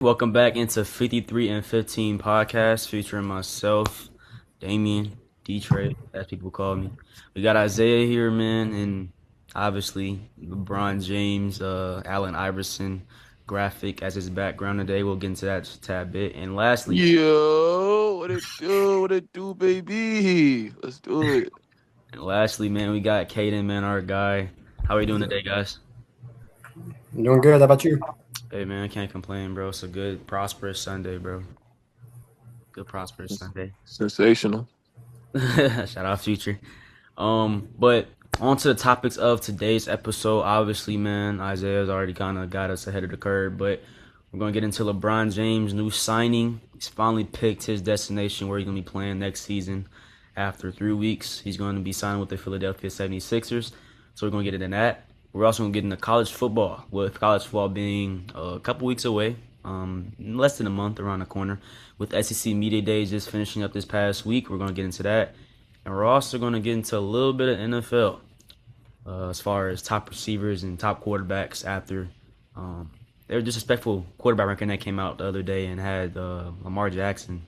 Welcome back into 53 and 15 podcast featuring myself, Damien, D-Trey, as people call me. We got Isaiah here, man, and obviously LeBron James, Allen Iverson graphic as his background today. We'll get into that just a tad bit. And lastly, Yo, what it do? What it do, baby? Let's do it. man, we got Caden, man, our guy. How are you doing today, guys? I'm doing good. How about you? Hey, man, I can't complain, bro. It's a good, prosperous Sunday, bro. Good, prosperous Sunday. Sensational. Shout out Future. But on to the topics of today's episode. Obviously, man, Isaiah's already kind of got us ahead of the curve, but we're going to get into LeBron James' new signing. He's finally picked his destination where he's going to be playing next season. After 3 weeks, he's going to be signing with the Philadelphia 76ers. So we're going to get into that. We're also going to get into college football, with college football being a couple weeks away, less than a month around the corner. With SEC Media Days just finishing up this past week, we're going to get into that. And we're also going to get into a little bit of NFL as far as top receivers and top quarterbacks after their disrespectful quarterback ranking that came out the other day and had Lamar Jackson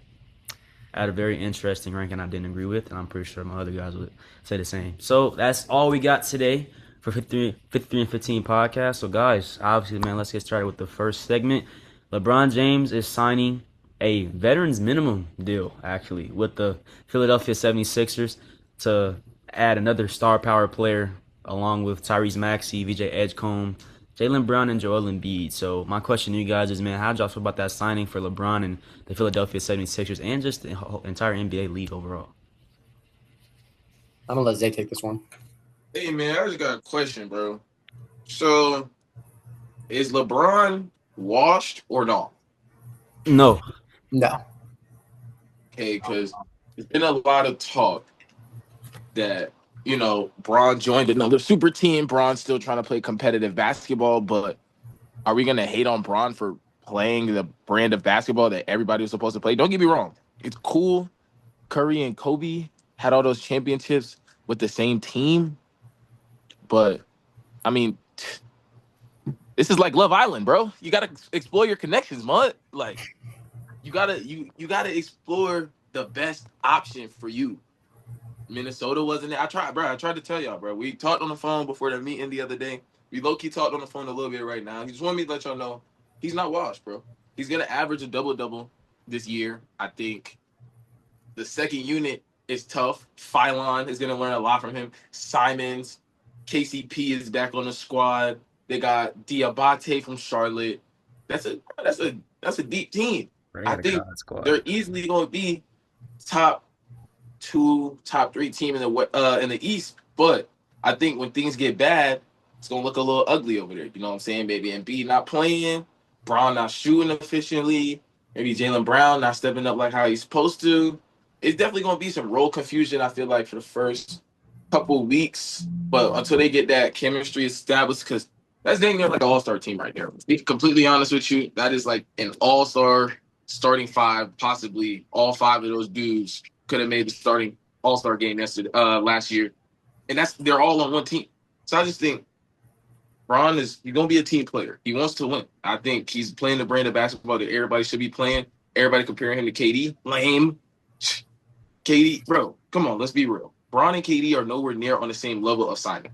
at a very interesting ranking I didn't agree with, and I'm pretty sure my other guys would say the same. So that's all we got today for 53 and 15 podcast. So guys, obviously, man, let's get started with the first segment. LeBron James is signing a veterans minimum deal, actually, with the Philadelphia 76ers to add another star power player along with Tyrese Maxey, VJ Edgecombe, Jaylen Brown, and Joel Embiid. So my question to you guys is, man, how did y'all feel about that signing for LeBron and the Philadelphia 76ers and just the entire NBA league overall? I'm gonna let Zay take this one. Hey, man, I just got a question, bro. So, is LeBron washed or not? No. No. Okay, because there's been a lot of talk that, Braun joined another super team. Braun's still trying to play competitive basketball, but are we going to hate on Braun for playing the brand of basketball that everybody was supposed to play? Don't get me wrong. It's cool. Curry and Kobe had all those championships with the same team. But, I mean, this is like Love Island, bro. You got to explore your connections, man. Like, you gotta explore the best option for you. Minnesota wasn't there. I tried to tell y'all, bro. We talked on the phone before the meeting the other day. We low-key talked on the phone a little bit right now. He just wanted me to let y'all know he's not washed, bro. He's gonna average a double-double this year. I think the second unit is tough. Phylon is gonna learn a lot from him. Simons, KCP is back on the squad. They got Diabate from Charlotte. That's a deep team. They I got a think God squad. they're easily going to be top two, top three team in the East. But I think when things get bad, it's going to look a little ugly over there. You know what I'm saying? Maybe Embiid not playing, Brown not shooting efficiently, maybe Jaylen Brown not stepping up like how he's supposed to. It's definitely going to be some role confusion, I feel like, for the first couple weeks. But until they get that chemistry established, because that's dang near like an all-star team right there. To be completely honest with you, that is like an all-star starting five. Possibly all five of those dudes could have made the starting all-star game last year. And they're all on one team. So I just think Ron he's gonna be a team player. He wants to win. I think he's playing the brand of basketball that everybody should be playing. Everybody comparing him to KD. Lame. KD, bro, come on, let's be real. Braun and KD are nowhere near on the same level of signing.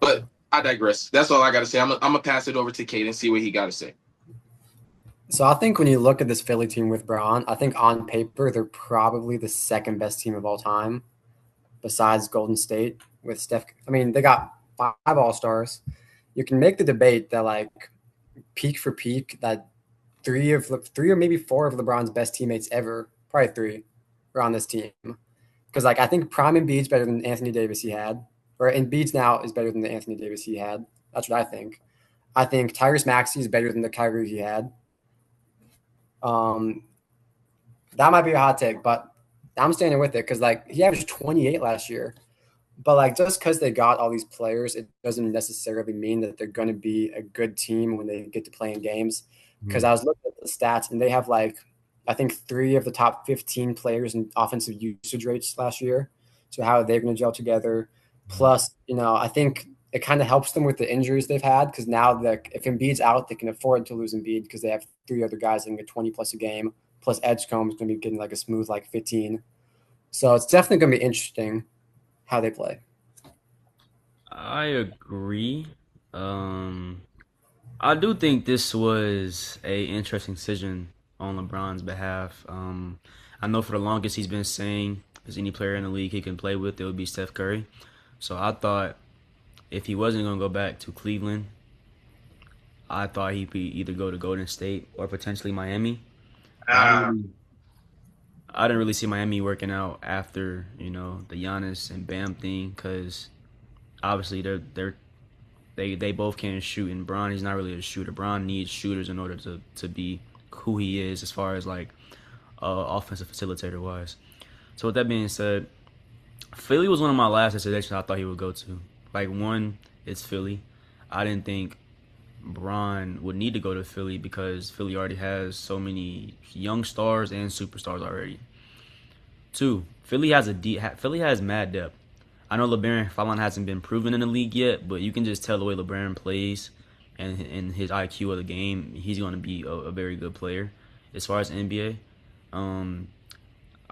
But I digress. That's all I got to say. I'm gonna pass it over to Kate and see what he got to say. So I think when you look at this Philly team with Braun, I think on paper they're probably the second best team of all time, besides Golden State with Steph. I mean, they got 5 All-Stars. You can make the debate that like peak for peak, that three or maybe 4 of LeBron's best teammates ever, probably 3, are on this team. Because like I think Prime Embiid's better than Anthony Davis he had, or Embiid's now is better than the Anthony Davis he had. That's what I think. I think Tyrese Maxey is better than the Kyrie he had. Um, that might be a hot take, but I'm standing with it because like he averaged 28 last year. But like just because they got all these players, it doesn't necessarily mean that they're going to be a good team when they get to play in games. Because I was looking at the stats and they have like I think 3 of the top 15 players in offensive usage rates last year. So how are they going to gel together? Plus, I think it kind of helps them with the injuries they've had because now if Embiid's out, they can afford to lose Embiid because they have 3 other guys that can get 20 plus a game. Plus Edgecombe is going to be getting like a smooth 15. So it's definitely going to be interesting how they play. I agree. I do think this was a interesting decision on LeBron's behalf. I know for the longest he's been saying if there's any player in the league he can play with, it would be Steph Curry. So I thought if he wasn't going to go back to Cleveland, I thought he'd either go to Golden State or potentially Miami. I didn't really see Miami working out after the Giannis and Bam thing because obviously they both can't shoot, and Bron he's not really a shooter. Bron needs shooters in order to be who he is as far as offensive facilitator wise. So with that being said, Philly was one of my last destinations I thought he would go to. One, it's Philly. I didn't think Bron would need to go to Philly because Philly already has so many young stars and superstars already. Two, Philly has mad depth. I know LeBron hasn't been proven in the league yet, but you can just tell the way LeBron plays and his IQ of the game, he's going to be a very good player as far as NBA.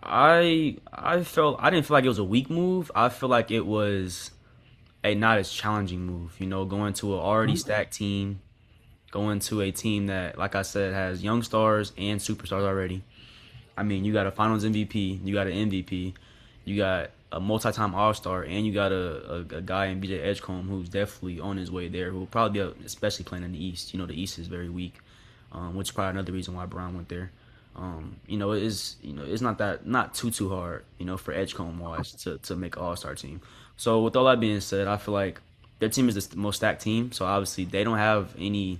I didn't feel like it was a weak move. I feel like it was a not as challenging move. Going to an already stacked team, going to a team that, like I said, has young stars and superstars already. I mean, you got a Finals MVP, you got an MVP, you got a multi-time All-Star, and you got a guy in VJ Edgecombe who's definitely on his way there, who will probably be, especially playing in the East. The East is very weak, which is probably another reason why Brown went there. It's not too hard, for Edgecombe wise to make an All-Star team. So with all that being said, I feel like their team is the most stacked team, so obviously they don't have any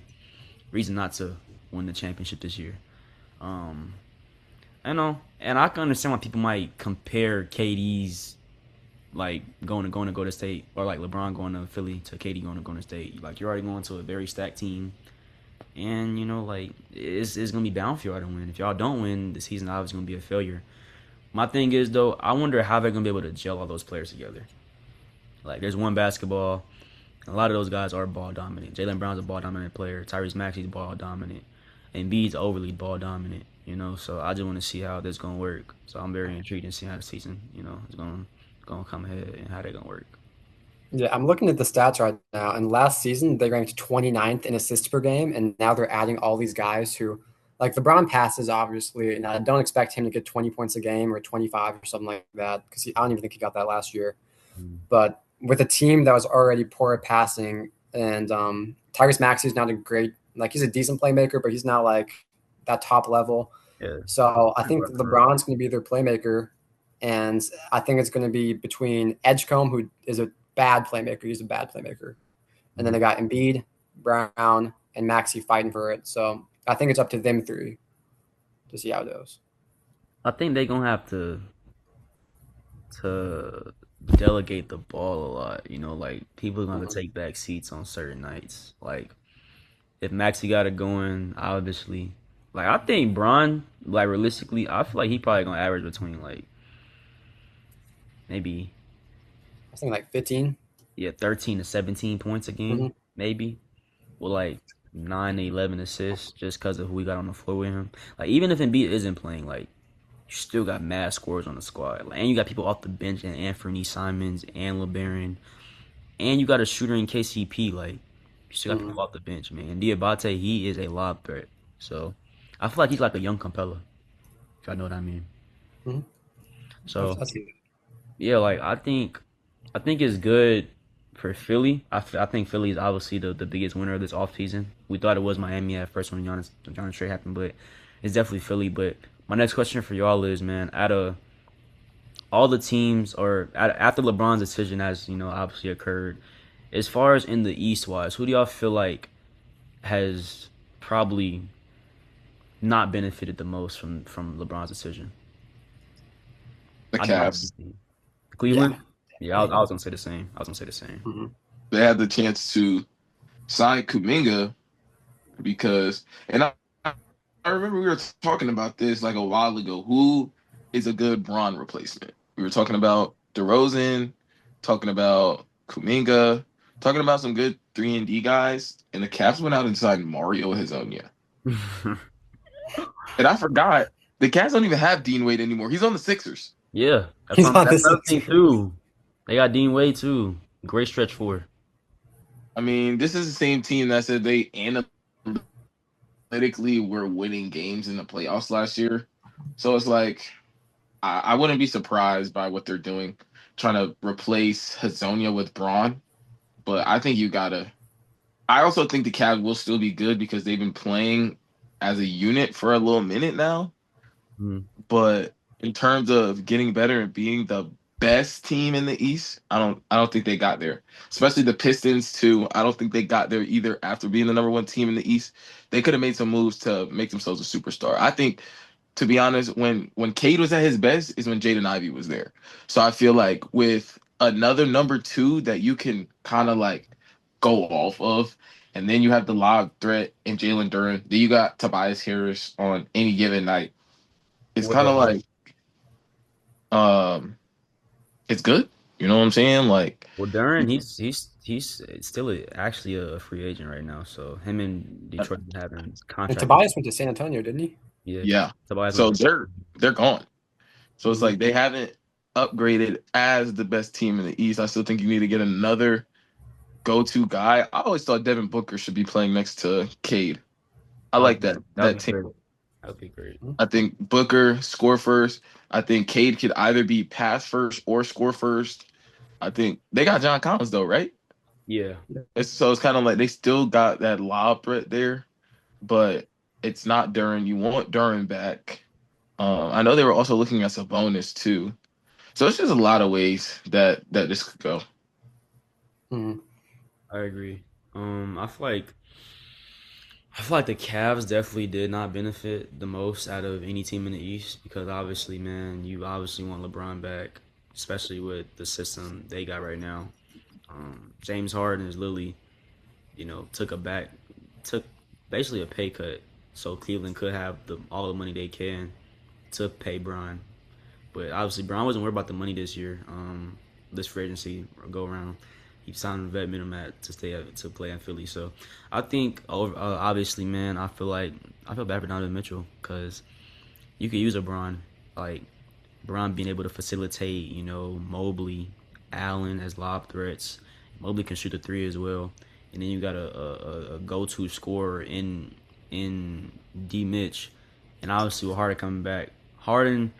reason not to win the championship this year. I know, and I can understand why people might compare KD's going to Golden State, or LeBron going to Philly to KD going to Golden State. You're already going to a very stacked team, and it's gonna be bound for y'all to win. If y'all don't win, the season obviously gonna be a failure. My thing is though, I wonder how they're gonna be able to gel all those players together. There's one basketball. A lot of those guys are ball dominant. Jaylen Brown's a ball dominant player. Tyrese Maxey's ball dominant. Embiid's overly ball dominant. So I just want to see how this gonna work. So I'm very intrigued in seeing how the season, is gonna come ahead and how they're gonna work. Yeah, I'm looking at the stats right now, and last season they ranked 29th in assists per game, and now they're adding all these guys who, LeBron passes obviously, and I don't expect him to get 20 points a game or 25 or something like that because I don't even think he got that last year. But with a team that was already poor at passing, and Tyrese Maxey is not a great, he's a decent playmaker, but he's not that top level. Yeah. So I think LeBron's going to be their playmaker, and I think it's going to be between Edgecombe, who is a bad playmaker. He's a bad playmaker. And then they got Embiid, Brown, and Maxey fighting for it. So I think it's up to them three to see how it goes. I think they're gonna have to delegate the ball a lot. People are gonna take back seats on certain nights. If Maxey got it going, obviously. I think Bron, realistically, I feel like he probably gonna average between maybe I think 15. Yeah, 13 to 17 points a game, maybe. With 9 to 11 assists just because of who we got on the floor with him. Even if Embiid isn't playing, you still got mad scores on the squad. And you got people off the bench, and Anthony Simons and LeBaron. And you got a shooter in KCP. You still got people off the bench, man. And Diabate, he is a lob threat. So I feel like he's like a young Capella, if I know what I mean. Mm-hmm. So, yeah, I think it's good for Philly. I think Philly is obviously the biggest winner of this offseason. We thought it was Miami at first when Giannis trade happened, but it's definitely Philly. But my next question for y'all is, man, out of all the teams, or after LeBron's decision has, obviously occurred, as far as in the East wise, who do y'all feel like has probably not benefited the most from LeBron's decision? The Cavs. Cleveland? Yeah, I was gonna say the same. Mm-hmm. They had the chance to sign Kuminga because, and I remember we were talking about this a while ago. Who is a good Bron replacement? We were talking about DeRozan, talking about Kuminga, talking about some good 3-and-D guys, and the Cavs went out and signed Mario Hezonja. And I forgot the Cavs don't even have Dean Wade anymore. He's on the Sixers. Yeah, that's He's what on the that's another thing Sixers. too. They got Dean Wade too. Great stretch for. I mean, this is the same team that said they analytically were winning games in the playoffs last year. So it's like I wouldn't be surprised by what they're doing, trying to replace Hazonia with Braun. But I think you gotta. I also think the Cavs will still be good because they've been playing as a unit for a little minute now. Mm. But in terms of getting better and being the best team in the East, I don't think they got there. Especially the Pistons too. I don't think they got there either after being the number one team in the East. They could have made some moves to make themselves a superstar. I think, to be honest, when Cade was at his best is when Jaden Ivey was there. So I feel like with another number two that you can kind of like go off of, and then you have the lob threat and Jalen Duren. Then you got Tobias Harris on any given night. It's kind of like um it's good. You know what I'm saying? Like Well, Duran, he's still actually a free agent right now. So him and Detroit having And contract. Tobias went to San Antonio, didn't he? yeah. Tobias So went to- they're gone. So it's like they haven't upgraded as the best team in the East. I still think you need to get another go-to guy. I always thought Devin Booker should be playing next to Cade. I like that would be team. great. That would be great. I think Booker score first. I think Cade could either be pass first or score first. I think they got John Collins though, right? Yeah. So it's kind of like they still got that lob threat there, but it's not Duren. You want Duren back. I know they were also looking at Sabonis too. So it's just a lot of ways that this could go. Mhm. I agree. I feel like the Cavs definitely did not benefit the most out of any team in the East because obviously, man, you obviously want LeBron back, especially with the system they got right now. James Harden is literally, took basically a pay cut, so Cleveland could have all the money they can to pay Bron. But obviously, Bron wasn't worried about the money this year. This free agency go around, he signed a vet minimum to play in Philly. So I think obviously, man, I feel bad for Donovan Mitchell because you could use a Bron, like Bron being able to facilitate, Mobley, Allen as lob threats. Mobley can shoot the three as well, and then you got a go-to scorer in D Mitch, and obviously with Harden coming back, Harden.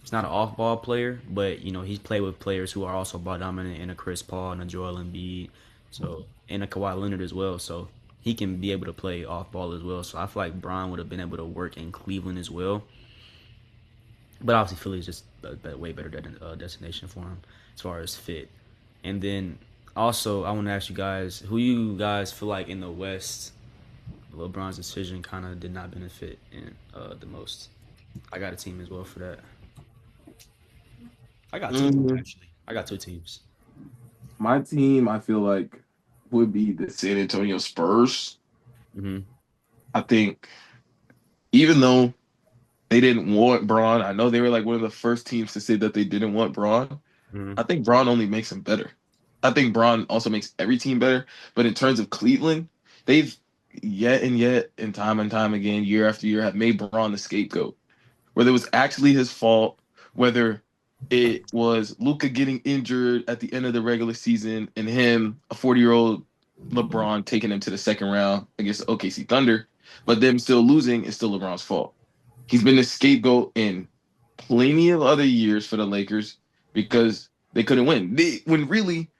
He's not an off-ball player, but he's played with players who are also ball dominant, in a Chris Paul and a Joel Embiid, and a Kawhi Leonard as well. So he can be able to play off-ball as well. So I feel like Bron would have been able to work in Cleveland as well. But obviously Philly is just a way better destination for him as far as fit. And then also I want to ask you guys, who you guys feel like in the West, LeBron's decision kind of did not benefit in the most. I got a team as well for that. I got two actually. I got two teams. My team, I feel like, would be the San Antonio Spurs. Mm-hmm. I think even though they didn't want Braun, I know they were like one of the first teams to say that they didn't want Braun. Mm-hmm. I think Braun only makes them better. I think Braun also makes every team better. But in terms of Cleveland, they've yet and time again, year after year, have made Braun the scapegoat. Whether it was actually his fault, whether it was Luka getting injured at the end of the regular season and him, a 40-year-old LeBron, taking him to the second round against OKC Thunder, but them still losing is still LeBron's fault. He's been the scapegoat in plenty of other years for the Lakers because they couldn't win. When really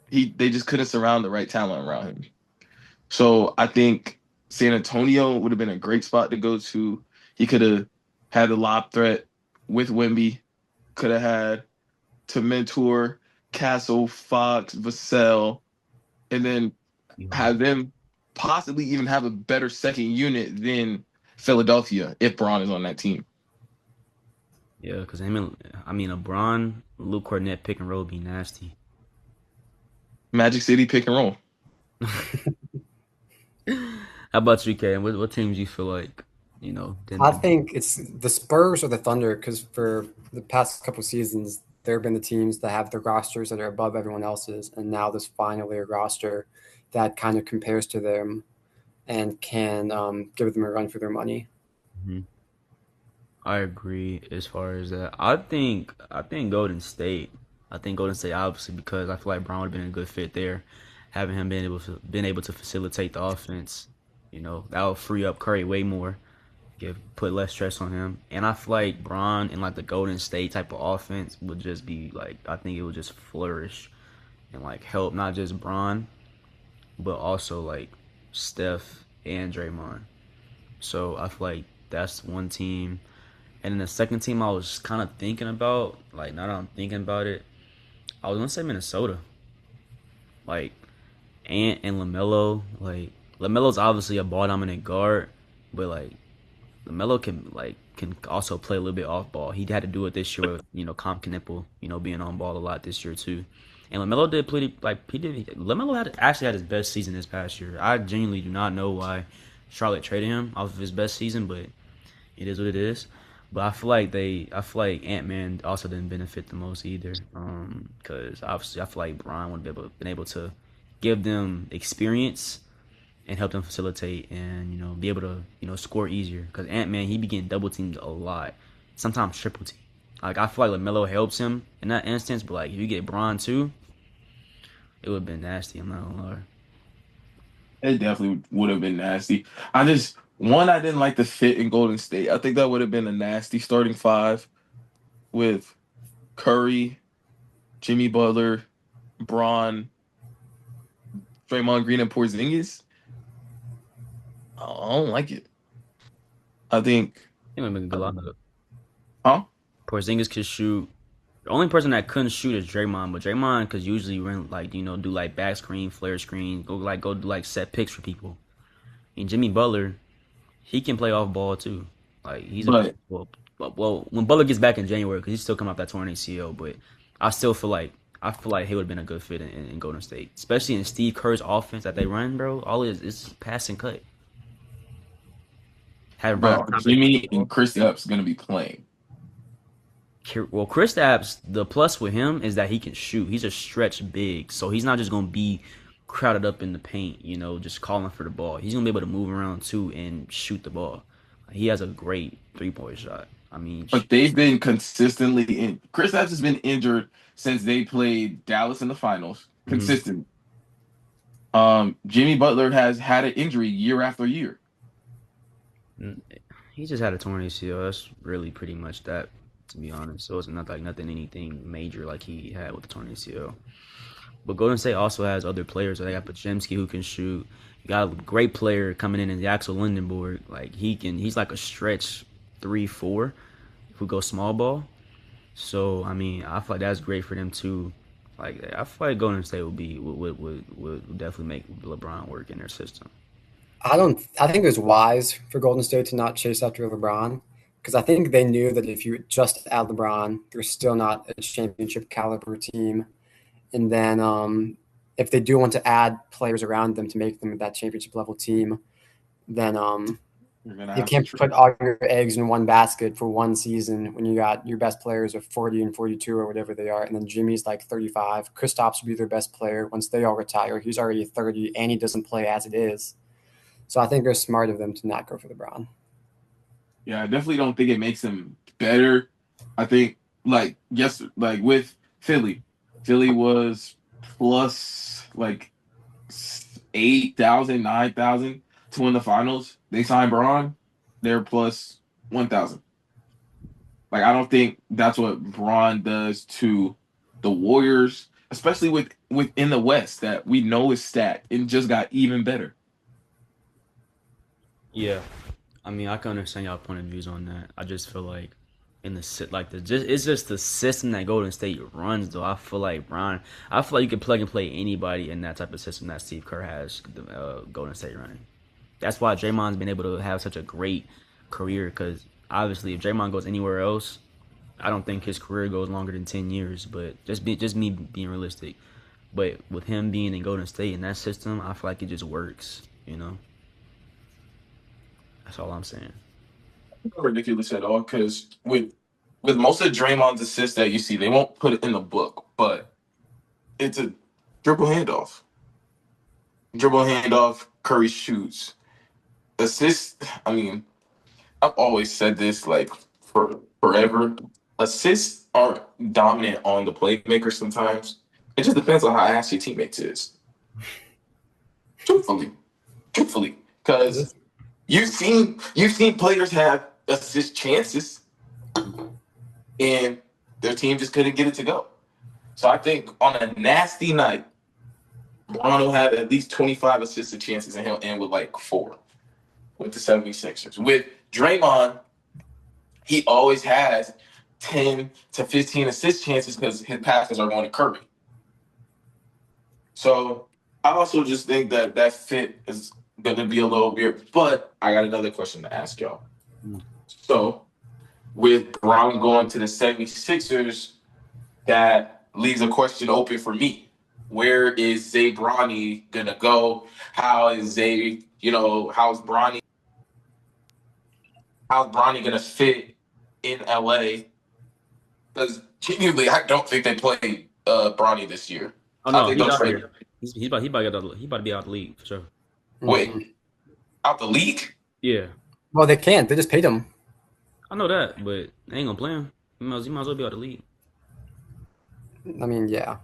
they just couldn't surround the right talent around him. So I think San Antonio would have been a great spot to go to. He could have had the lob threat with Wemby, could have had to mentor Castle, Fox, Vassell, and then have them possibly even have a better second unit than Philadelphia if Braun is on that team. Yeah, because a Braun, Luke Cornett pick and roll would be nasty. Magic City pick and roll. How about you, Kay? What teams you feel like, I think it's the Spurs or the Thunder because for the past couple seasons there have been the teams that have their rosters that are above everyone else's, and now there's finally a roster that kind of compares to them and can give them a run for their money. Mm-hmm. I agree as far as that. I think Golden State. I think Golden State obviously because I feel like Brown would have been a good fit there, having him been able to facilitate the offense. You know that would free up Curry way more, put less stress on him. And I feel like Braun and like the Golden State type of offense would just be like I think it would just flourish and like help not just Braun but also like Steph and Draymond. So I feel like that's one team. And then the second team I was kind of thinking about, like now that I'm thinking about it, I was gonna say Minnesota. Like Ant and LaMelo. Like LaMelo's obviously a ball dominant guard, but like LaMelo can also play a little bit off ball. He had to do it this year with Comp Knipple, being on ball a lot this year too. And LaMelo did pretty like he did. LaMelo actually had his best season this past year. I genuinely do not know why Charlotte traded him off of his best season, but it is what it is. But I feel like Ant-Man also didn't benefit the most either. Because obviously I feel like Brian would have been able to give them experience and help them facilitate and be able to score easier. Because Ant-Man he be getting double teamed a lot, sometimes triple teamed. Like I feel like LaMelo helps him in that instance, but like if you get Bron too, it would have been nasty. I'm not gonna lie. It definitely would have been nasty. I didn't like the fit in Golden State. I think that would have been a nasty starting five with Curry, Jimmy Butler, Braun, Draymond Green, and Porzingis. I don't like it. I think. It would have been a good lineup. Huh? Porzingis could shoot. The only person that couldn't shoot is Draymond, but Draymond could usually run do like back screen, flare screen, go do like set picks for people. And Jimmy Butler, he can play off ball too. Like he's But well when Butler gets back in January because he's still coming off that torn ACL, but I still feel like he would have been a good fit in Golden State, especially in Steve Kerr's offense that they run, bro. All it is pass and cut. Jimmy and Kristaps gonna be playing. Well, Kristaps, the plus with him is that he can shoot. He's a stretch big, so he's not just gonna be crowded up in the paint, just calling for the ball. He's gonna be able to move around too and shoot the ball. He has a great 3-point shot. I mean, but they've been consistently in. Kristaps has been injured since they played Dallas in the finals. Consistent. Jimmy Butler has had an injury year after year. He just had a torn ACL. That's really pretty much that, to be honest. So it's not like anything major like he had with the torn ACL. But Golden State also has other players. They got Podziemski who can shoot. You got a great player coming in the Axel Lindenborg. Like he's like a stretch 3-4 who goes small ball. So I mean, I feel like that's great for them too. Like I feel like Golden State would definitely make LeBron work in their system. I think it was wise for Golden State to not chase after LeBron because I think they knew that if you just add LeBron, they're still not a championship caliber team. And then if they do want to add players around them to make them that championship level team, then you can't put all your eggs in one basket for one season when you got your best players of 40 and 42 or whatever they are. And then Jimmy's like 35. Kristaps will be their best player once they all retire. He's already 30 and he doesn't play as it is. So I think it's smart of them to not go for LeBron. Yeah, I definitely don't think it makes him better. I think with Philly was plus like 8,000, 9,000 to win the finals. They signed Braun, they're plus 1,000. Like I don't think that's what Braun does to the Warriors, especially within the West that we know is stacked and just got even better. Yeah, I mean, I can understand y'all point of views on that. I just feel like it's just the system that Golden State runs. Though I feel like you can plug and play anybody in that type of system that Steve Kerr has Golden State running. That's why Draymond's been able to have such a great career. Because obviously, if Draymond goes anywhere else, I don't think his career goes longer than 10 years. But just me being realistic. But with him being in Golden State in that system, I feel like it just works. That's all I'm saying. Not ridiculous at all because with with most of Draymond's assists that you see, they won't put it in the book, but it's a dribble handoff. Dribble handoff, Curry shoots. Assist, I mean, I've always said this like for forever. Assists aren't dominant on the playmaker sometimes. It just depends on how ass your teammates is. Truthfully. Truthfully. Because you've seen players have assist chances and their team just couldn't get it to go. So I think on a nasty night, Bron will have at least 25 assisted chances and he'll end with like 4 with the 76ers. With Draymond, he always has 10 to 15 assist chances because his passes are going to Curry. So I also just think that fit is going to be a little weird. But I got another question to ask y'all. So with Brown going to the 76ers, that leaves a question open for me. Where is Zay Bronny going to go? How's Bronny going to fit in LA? Because genuinely, I don't think they played Bronny this year. Oh I no, think he's they'll out trade here. He about to be out the league for sure. Wait, out the league? Yeah, Well, they can't. They just paid him. I know that, but they ain't gonna play him. He might as well be out the league. I mean, yeah.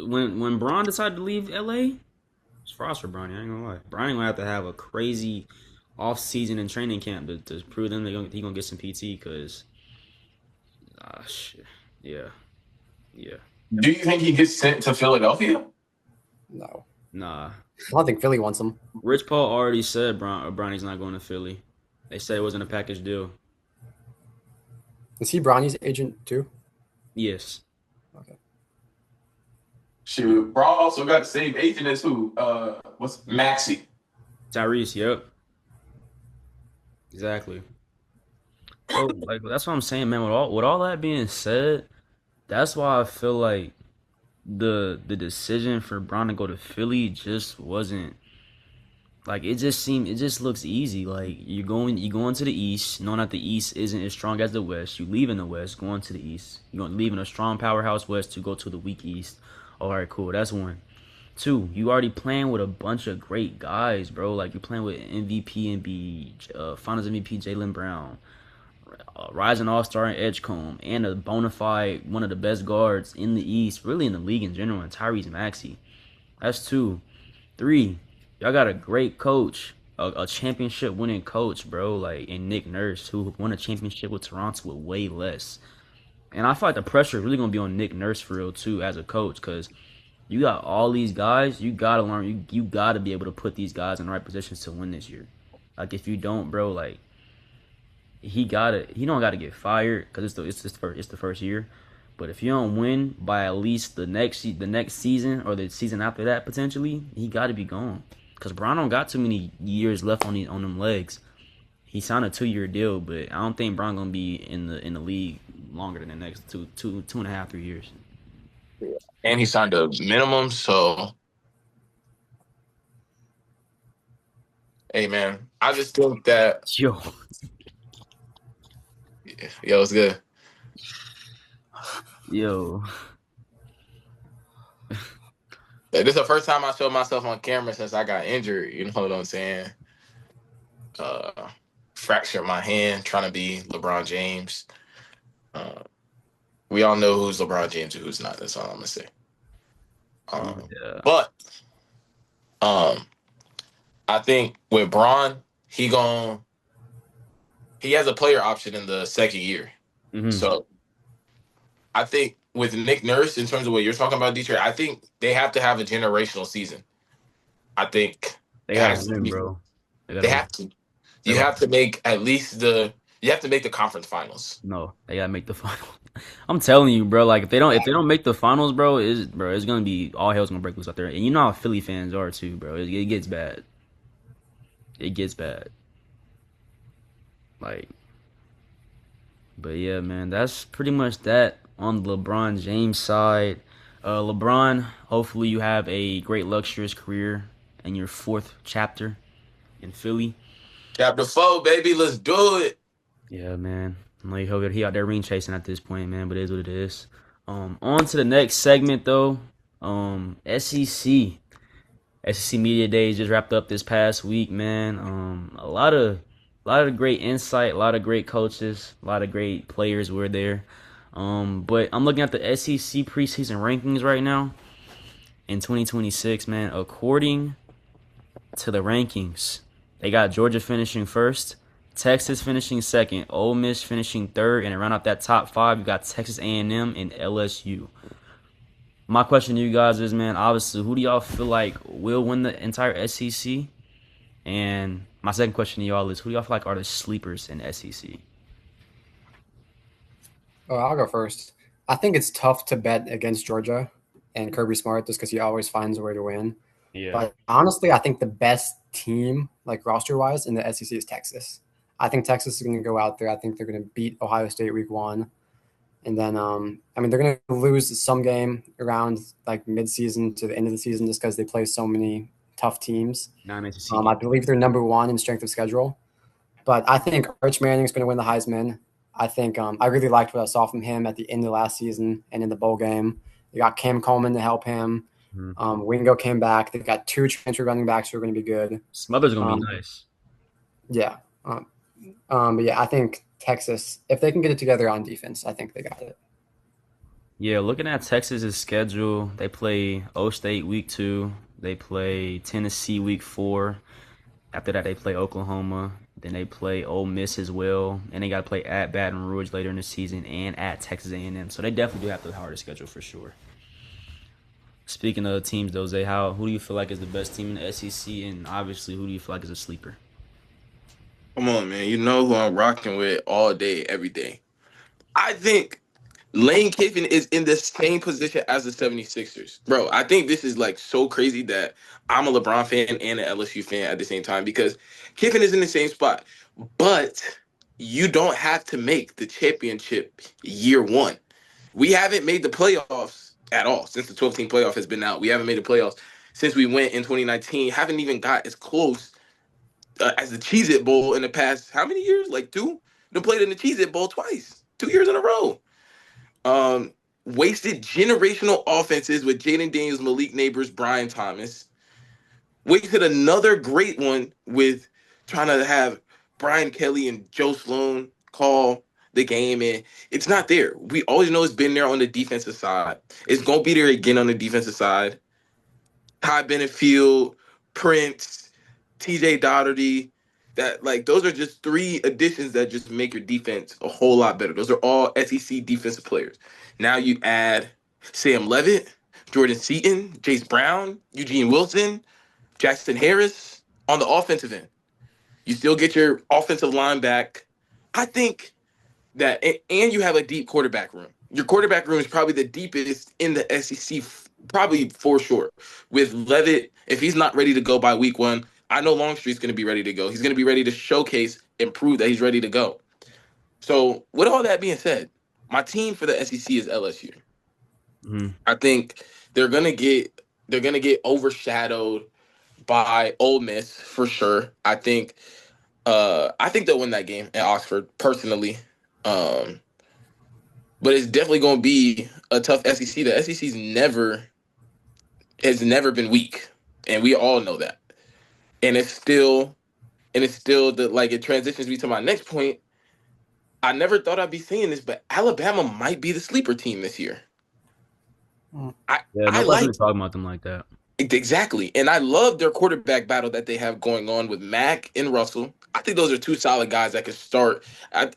When Braun decided to leave LA, it's frost for Bronny. I ain't gonna lie. Bronny gonna have to have a crazy off season and training camp to prove them he gonna get some PT. Cause shit, yeah. Do you think he gets sent to Philadelphia? No. Nah. I don't think Philly wants him. Rich Paul already said Bronny's not going to Philly. They said it wasn't a package deal. Is he Bronny's agent too? Yes. Okay. Shoot, Braun also got the same agent as who? What's Maxey? Tyrese, yep. Exactly. So like that's what I'm saying, man. With all that being said, that's why I feel like the decision for Braun to go to Philly just wasn't like it just looks easy. Like you going to the East, knowing that the East isn't as strong as the West. You leaving the West, going to the East. You're leaving a strong powerhouse West to go to the weak East. All right, cool. That's one. Two, you already playing with a bunch of great guys, bro. Like you're playing with MVP Embiid, Finals MVP Jaylen Brown, rising All-Star in Edgecombe, and a bona fide one of the best guards in the East, really in the league in general, and Tyrese Maxey. That's two. Three, y'all got a great coach, a championship winning coach, bro, like in Nick Nurse, who won a championship with Toronto with way less. And I feel like the pressure is really gonna be on Nick Nurse for real too as a coach, because you got all these guys. You gotta learn. You gotta be able to put these guys in the right positions to win this year. Like if you don't, bro, like he don't gotta get fired because it's the first year. But if you don't win by at least the next season or the season after that potentially, he got to be gone. Because Brown don't got too many years left on them legs. He signed a 2-year deal, but I don't think Brown gonna be in the league longer than the next two and a half, 3 years. And he signed a minimum, so hey man, I just think that Yo, it's good. yo, Like, this is the first time I showed myself on camera since I got injured. You know what I'm saying? Fractured my hand trying to be LeBron James. We all know who's LeBron James and who's not. That's all I'm gonna say. yeah. But I think with Braun, he has a player option in the second year. Mm-hmm. So I think with Nick Nurse, in terms of what you're talking about, Detroit, I think they have to have a generational season. I think They gotta win, bro. They have to. You have to make at least the conference finals. No, they gotta make the final. I'm telling you, bro. Like if they don't make the finals, bro, it's gonna be all hell's gonna break loose out there. And you know how Philly fans are too, bro. It gets bad. It gets bad. Like, but yeah, man, that's pretty much that on the LeBron James side. LeBron, hopefully you have a great luxurious career in your 4th chapter in Philly. Chapter 4, baby, let's do it. Yeah, man. Like he out there ring chasing at this point, man. But it is what it is. On to the next segment though. SEC. SEC Media Days just wrapped up this past week, man. A lot of great insight, a lot of great coaches, a lot of great players were there. But I'm looking at the SEC preseason rankings right now in 2026, man. According to the rankings, they got Georgia finishing first, Texas finishing second, Ole Miss finishing third, and around out that top five, you got Texas A&M and LSU. My question to you guys is, man, obviously, who do y'all feel like will win the entire SEC? And my second question to y'all is, who do y'all feel like are the sleepers in the SEC? Oh, I'll go first. I think it's tough to bet against Georgia and Kirby Smart just because he always finds a way to win. Yeah. But honestly, I think the best team, like roster-wise, in the SEC is Texas. I think Texas is going to go out there. I think they're going to beat Ohio State week 1. And then, they're going to lose some game around like midseason to the end of the season just because they play so many tough teams. I believe they're number 1 in strength of schedule. But I think Arch Manning's going to win the Heisman. I think I really liked what I saw from him at the end of last season and in the bowl game. They got Cam Coleman to help him. Wingo came back. They've got 2 transfer running backs who are going to be good. Smothers going to be nice. Yeah. But yeah, I think Texas, if they can get it together on defense, I think they got it. Yeah, looking at Texas's schedule, they play O State week 2. They play Tennessee week 4. After that, they play Oklahoma. Then they play Ole Miss as well, and they got to play at Baton Rouge later in the season and at Texas A&M. So they definitely do have the hardest schedule for sure. Speaking of teams, though, Zay, who do you feel like is the best team in the SEC, and obviously who do you feel like is a sleeper? Come on, man. You know who I'm rocking with all day, every day. I think Lane Kiffin is in the same position as the 76ers. Bro, I think this is like so crazy that I'm a LeBron fan and an LSU fan at the same time because Kiffin is in the same spot. But you don't have to make the championship year 1. We haven't made the playoffs at all since the 12-team playoff has been out. We haven't made the playoffs since we went in 2019. Haven't even got as close as the Cheez-It Bowl in the past, how many years? Like 2? They played in the Cheez-It Bowl twice, 2 years in a row. Wasted generational offenses with Jaden Daniels, Malik Neighbors, Brian Thomas. Wasted another great one with trying to have Brian Kelly and Joe Sloan call the game, and it's not there. We always know it's been there on the defensive side. It's going to be there again on the defensive side. Ty Benefield, Prince, TJ Doherty, those are just 3 additions that just make your defense a whole lot better. Those are all SEC defensive players. Now you add Sam Levitt, Jordan Seaton, Jace Brown, Eugene Wilson, Jackson Harris on the offensive end. You still get your offensive line back. I think that, and you have a deep quarterback room. Your quarterback room is probably the deepest in the SEC, probably for sure. With Levitt, if he's not ready to go by week 1, I know Longstreet's going to be ready to go. He's going to be ready to showcase and prove that he's ready to go. So with all that being said, my team for the SEC is LSU. I think they're going to get overshadowed by Ole Miss for sure. I think they'll win that game at Oxford personally. But it's definitely going to be a tough SEC. The SEC has never been weak, and we all know that. And it's still it transitions me to my next point. I never thought I'd be saying this, but Alabama might be the sleeper team this year. Nobody's talking about them like that. Exactly. And I love their quarterback battle that they have going on with Mack and Russell. I think those are 2 solid guys that could start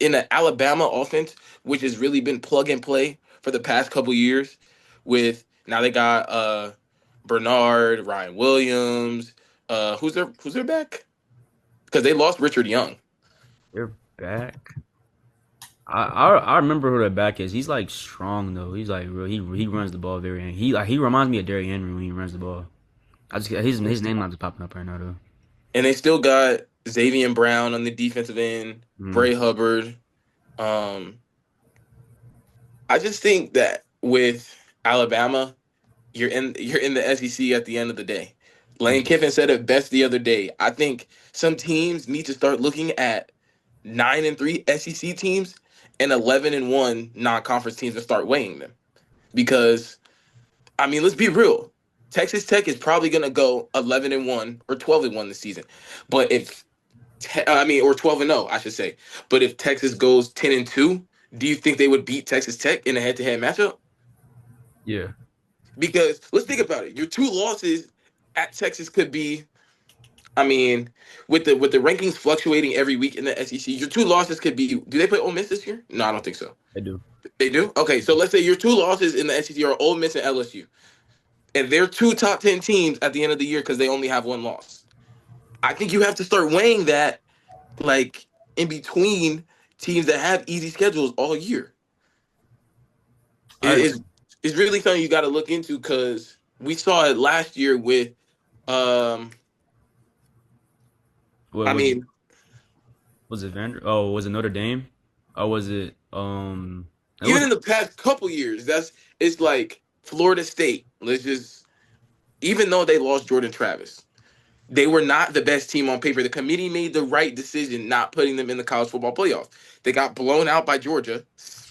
in the Alabama offense, which has really been plug and play for the past couple years. With now they got Bernard, Ryan Williams. Who's their back? Because they lost Richard Young. They're back. I remember who their back is. He's like strong though. He's like real. He runs the ball very. He reminds me of Derrick Henry when he runs the ball. His name not just popping up right now though. And they still got Xavier Brown on the defensive end. Bray Hubbard. I just think that with Alabama, you're in the SEC at the end of the day. Lane Kiffin said it best the other day. I think some teams need to start looking at 9-3 SEC teams and 11-1 non-conference teams and start weighing them. Because, I mean, let's be real. Texas Tech is probably going to go 11-1 or 12-1 this season. But if or 12-0, I should say. But if Texas goes 10-2, do you think they would beat Texas Tech in a head-to-head matchup? Yeah. Because let's think about it. Your two losses at Texas could be, I mean, with the rankings fluctuating every week in the SEC, your two losses could be. Do they play Ole Miss this year? No, I don't think so. I do. They do? Okay, so let's say your two losses in the SEC are Ole Miss and LSU. And they're two top 10 teams at the end of the year because they only have one loss. I think you have to start weighing that like in between teams that have easy schedules all year. It's really something you got to look into because we saw it last year with, What I was it? mean, Was it was it Notre Dame? Or was it it even was in the past couple years, it's like Florida State. Even though they lost Jordan Travis, they were not the best team on paper. The committee made the right decision not putting them in the college football playoff. They got blown out by Georgia,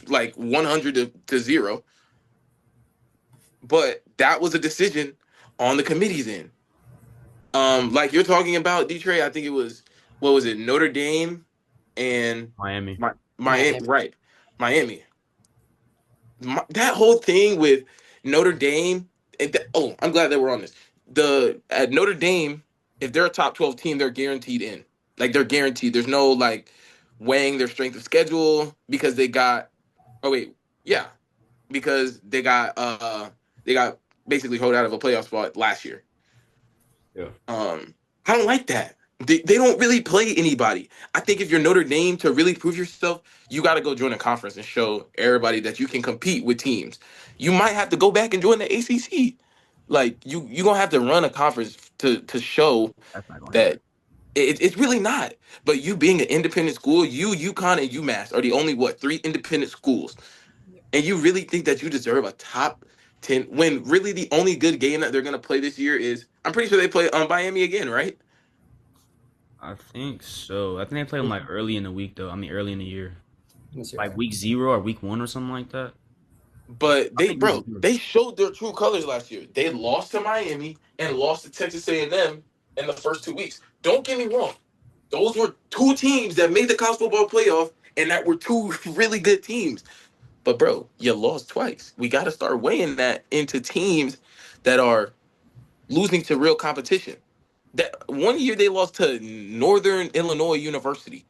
like 100-0. But that was a decision on the committee's end. Like you're talking about Detroit, I think it was, what was it, Notre Dame and Miami. Miami, right? Miami. That whole thing with Notre Dame. I'm glad that we're on this. At Notre Dame, if they're a top 12 team, they're guaranteed in. Like they're guaranteed. There's no like weighing their strength of schedule because they got. Oh wait, yeah, because they got basically hold out of a playoff spot last year. Yeah. I don't like that. They don't really play anybody. I think if you're Notre Dame, to really prove yourself, you got to go join a conference and show everybody that you can compete with teams. You might have to go back and join the ACC. Like you gonna have to run a conference to show That's not gonna happen. that it's really not. But you being an independent school, UConn and UMass are the only three independent schools, and you really think that you deserve a top 10 when really the only good game that they're gonna play this year is, I'm pretty sure they play Miami again, right? I think so. I think they play them like early in the week though. I mean early in the year. This year. Like week 0 or week 1 or something like that. But I think week 0. they showed their true colors last year. They lost to Miami and lost to Texas A&M in the first 2 weeks. Don't get me wrong; those were two teams that made the college football playoff, and that were two really good teams. But bro, you lost twice. We got to start weighing that into teams that are losing to real competition. That one year they lost to Northern Illinois University.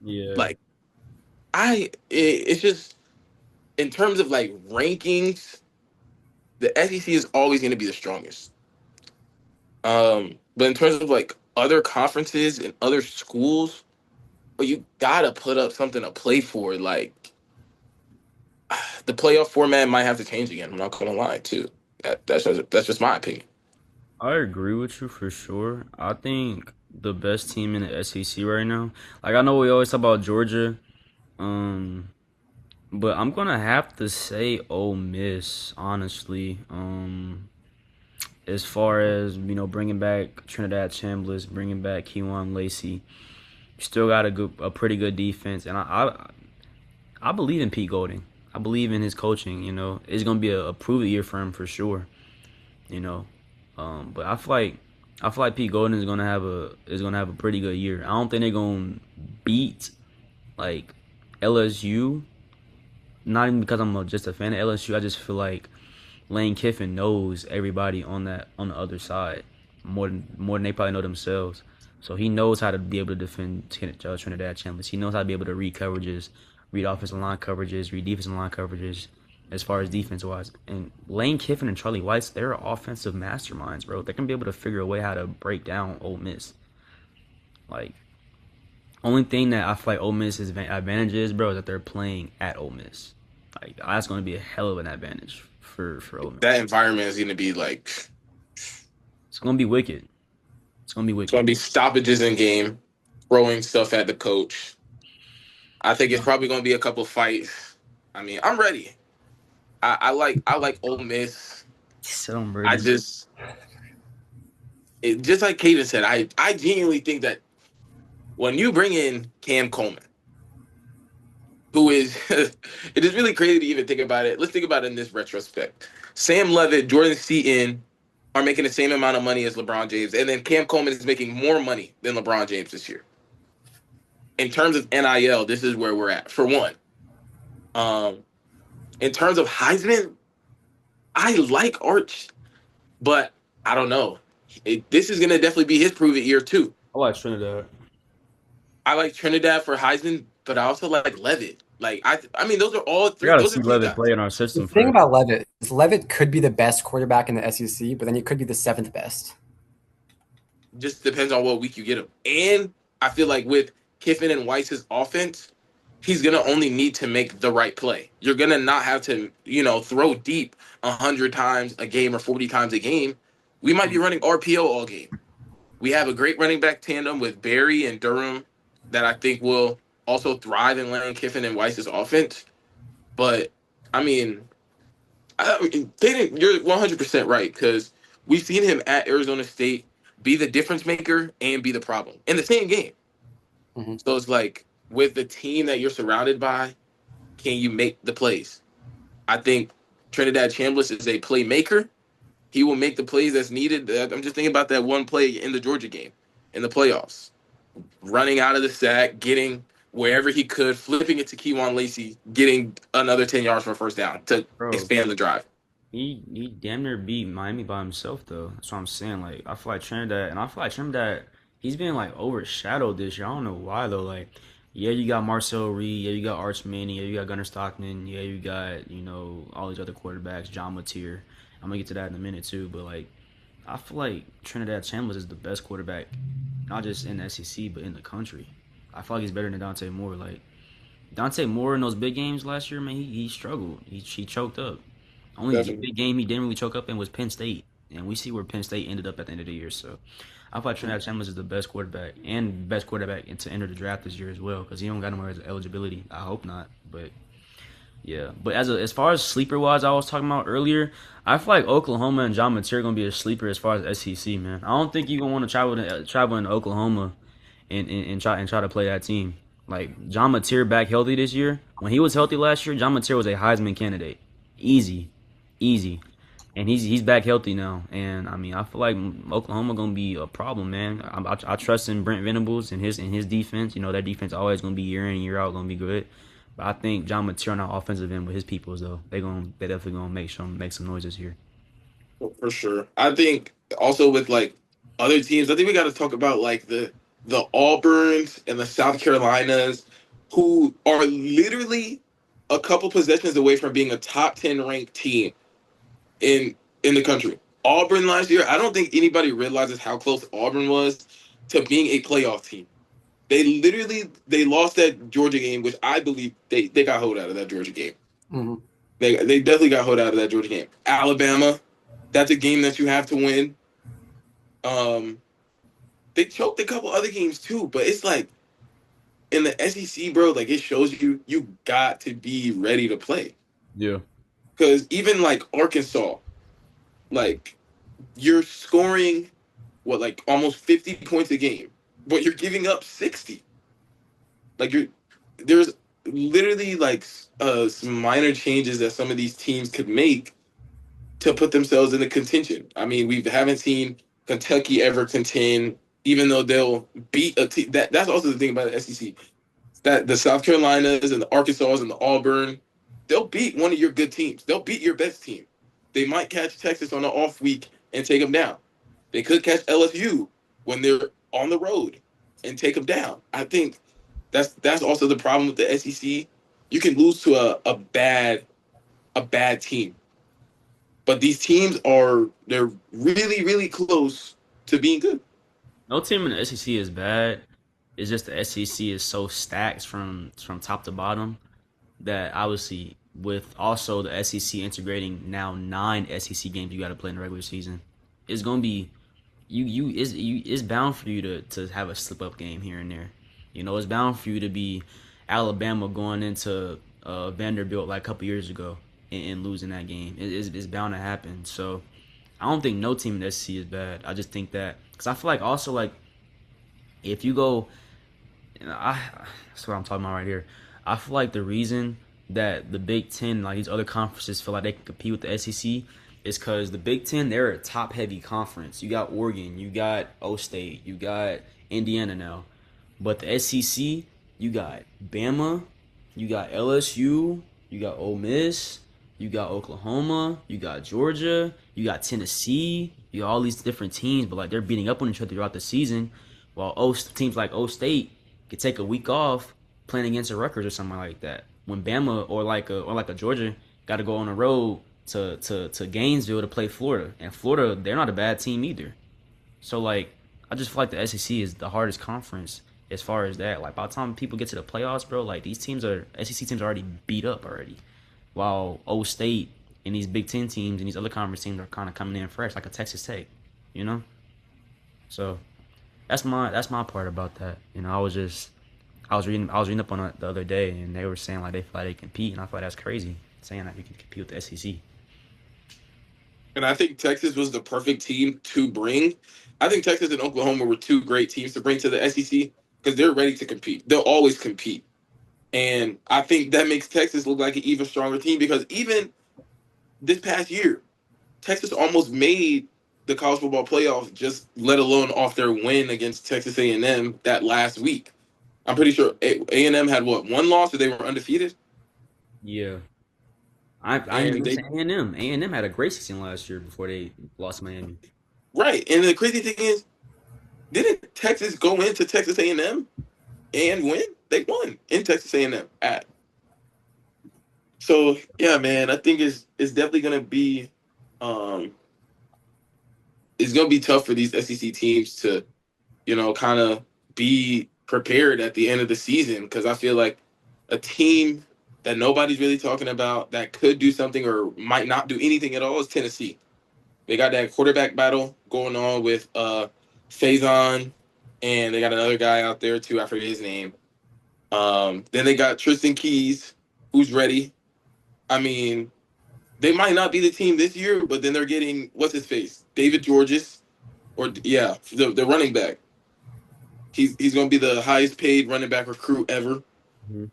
Yeah. Like it's just, in terms of like rankings, the SEC is always going to be the strongest. But in terms of like other conferences and other schools, you gotta put up something to play for. Like the playoff format might have to change again. I'm not gonna lie, too. That's just my opinion. I agree with you for sure. I think the best team in the SEC right now. Like I know we always talk about Georgia. Um but I'm gonna have to say Ole Miss, honestly. As far as bringing back Trinidad Chambliss, bringing back Keion Lacey, still got a pretty good defense, and I believe in Pete Golding. I believe in his coaching. It's gonna be a prove it year for him for sure. You know, but I feel like Pete Golding is gonna have a pretty good year. I don't think they're gonna beat like LSU. Not even because I'm just a fan of LSU. I just feel like Lane Kiffin knows everybody on the other side more than they probably know themselves. So he knows how to be able to defend Trinidad Chambliss. He knows how to be able to read coverages, read offensive line coverages, read defensive line coverages, as far as defense wise. And Lane Kiffin and Charlie Weis, they're offensive masterminds, bro. They're gonna be able to figure a way how to break down Ole Miss. Like, only thing that I feel like Ole Miss's advantage is, bro, is that they're playing at Ole Miss. Like, that's gonna be a hell of an advantage for Ole Miss. That environment is gonna be like, It's gonna be wicked. It's gonna be it's gonna wicked. be stoppages in game, throwing stuff at the coach. I think it's probably gonna be a couple fights. I mean, I'm ready. I like Ole Miss. So I'm I ready. just just like Caden said, I genuinely think that when you bring in Cam Coleman, who which it is really crazy to even think about it. Let's think about it in this retrospect. Sam Levitt, Jordan Seaton are making the same amount of money as LeBron James, and then Cam Coleman is making more money than LeBron James this year. In terms of NIL, this is where we're at. For one, in terms of Heisman, I like Arch, but I don't know. This is gonna definitely be his prove it year too. I like Trinidad. I like Trinidad for Heisman, but I also like Levitt. Like I mean, those are all We three. gotta Those are see three Levitt guys. play in our The system thing first. about Levitt is Levitt could be the best quarterback in the SEC, but then he could be the seventh best. Just depends on what week you get him. And I feel like with Kiffin and Weiss's offense, he's gonna only need to make the right play. You're gonna not have to, throw deep 100 times a game or 40 times a game. We might be running RPO all game. We have a great running back tandem with Barry and Durham that I think will also thrive in Lane Kiffin and Weiss's offense. But I mean, they didn't. You're 100% right because we've seen him at Arizona State be the difference maker and be the problem in the same game. Mhm. So it's like with the team that you're surrounded by, can you make the plays? I think Trinidad Chambliss is a playmaker. He will make the plays that's needed. I'm just thinking about that one play in the Georgia game in the playoffs, running out of the sack, getting wherever he could, flipping it to Keywan Lacey, getting another 10 yards for a first down to Bro, expand the drive. he damn near beat Miami by himself though. That's what I'm saying. Like I feel like Trinidad, and I feel like Trinidad, he's been like overshadowed this year. I don't know why though. Like, yeah, you got Marcel Reed, yeah, you got Arch Manning, yeah, you got Gunnar Stockman, yeah, you got all these other quarterbacks, John Mateer. I'm gonna get to that in a minute too, but like I feel like Trinidad Chambliss is the best quarterback, not just in the SEC but in the country. I feel like he's better than Dante Moore. Like Dante Moore in those big games last year, man, he struggled. He choked up. Only Definitely. big game he didn't really choke up in was Penn State, and we see where Penn State ended up at the end of the year. So I thought Trinidad Chambliss is the best quarterback and best quarterback to enter the draft this year as well because he don't got no more eligibility. I hope not, but yeah. But as far as sleeper wise, I was talking about earlier, I feel like Oklahoma and John Mateer gonna be a sleeper as far as SEC, man. I don't think you gonna want to travel in Oklahoma and try to play that team. Like John Mateer back healthy this year. When he was healthy last year, John Mateer was a Heisman candidate. Easy, easy. And he's back healthy now. And I mean, I feel like Oklahoma gonna be a problem, man. I trust in Brent Venables and his defense. Their defense always gonna be year in and year out gonna be good. But I think John Mateer on the offensive end with his peoples though, they definitely gonna make some noise this year. For sure. I think also with like other teams, I think we got to talk about like the Auburns and the South Carolinas, who are literally a couple possessions away from being a top 10 ranked team in the country. Auburn last year, I don't think anybody realizes how close Auburn was to being a playoff team. They lost that Georgia game, which I believe they got hold out of that Georgia game. Mm-hmm. They definitely got hold out of that Georgia game. Alabama, that's a game that you have to win. They choked a couple other games too, but it's like in the SEC, bro, like it shows you got to be ready to play. Yeah. Because even like Arkansas, like you're scoring like almost 50 points a game, but you're giving up 60. Like there's literally like some minor changes that some of these teams could make to put themselves in the contention. I mean, we haven't seen Kentucky ever contend, even though they'll beat a team. That's also the thing about the SEC. That the South Carolinas and the Arkansas and the Auburn, they'll beat one of your good teams. They'll beat your best team. They might catch Texas on an off week and take them down. They could catch LSU when they're on the road and take them down. I think that's also the problem with the SEC. You can lose to a bad team. But these teams they're really, really close to being good. No team in the SEC is bad. It's just the SEC is so stacked from top to bottom that obviously with also the SEC integrating now 9 SEC games you got to play in the regular season, it's gonna be it's bound for you to have a slip up game here and there. It's bound for you to be Alabama going into Vanderbilt like a couple years ago and losing that game. It's bound to happen. So I don't think no team in the SEC is bad. I just think that because I feel like also like if you go, that's what I'm talking about right here. I feel like the reason that the Big Ten, like these other conferences, feel like they can compete with the SEC is because the Big Ten, they're a top heavy conference. You got Oregon, you got O State, you got Indiana now. But the SEC, you got Bama, you got LSU, you got Ole Miss, you got Oklahoma, you got Georgia, you got Tennessee, you got all these different teams, but like they're beating up on each other throughout the season. While teams like O State could take a week off playing against a Rutgers or something like that. When Bama or like a Georgia got to go on the road to Gainesville to play Florida, and Florida they're not a bad team either. So like I just feel like the SEC is the hardest conference as far as that. Like by the time people get to the playoffs, bro, like these teams are SEC teams are already beat up already, while O State and these Big Ten teams and these other conference teams are kind of coming in fresh, like a Texas Tech, you know. So that's my part about that. You know, I was reading up on it the other day, and they were saying like they feel like they compete, and I thought that's crazy, saying that you can compete with the SEC. And I think Texas was the perfect team to bring. I think Texas and Oklahoma were two great teams to bring to the SEC because they're ready to compete. They'll always compete. And I think that makes Texas look like an even stronger team because even this past year, Texas almost made the college football playoff, just let alone off their win against Texas A&M that last week. I'm pretty sure A&M had what, one loss or they were undefeated? Yeah, I ain't And even they say A&M. A&M had a great season last year before they lost to Miami. right. And the crazy thing is, didn't Texas go into Texas A&M and win? They won in Texas A&M at. So yeah, man, I think it's definitely gonna be um it's gonna be tough for these SEC teams to, kind of be prepared at the end of the season because I feel like a team that nobody's really talking about that could do something or might not do anything at all is Tennessee. They got that quarterback battle going on with Faison, and they got another guy out there too. I forget his name. Then they got Tristan Keys, who's ready. I mean, they might not be the team this year, but then they're getting what's his face, David Georges, or yeah, the running back. He's going to be the highest paid running back recruit ever. Mhm.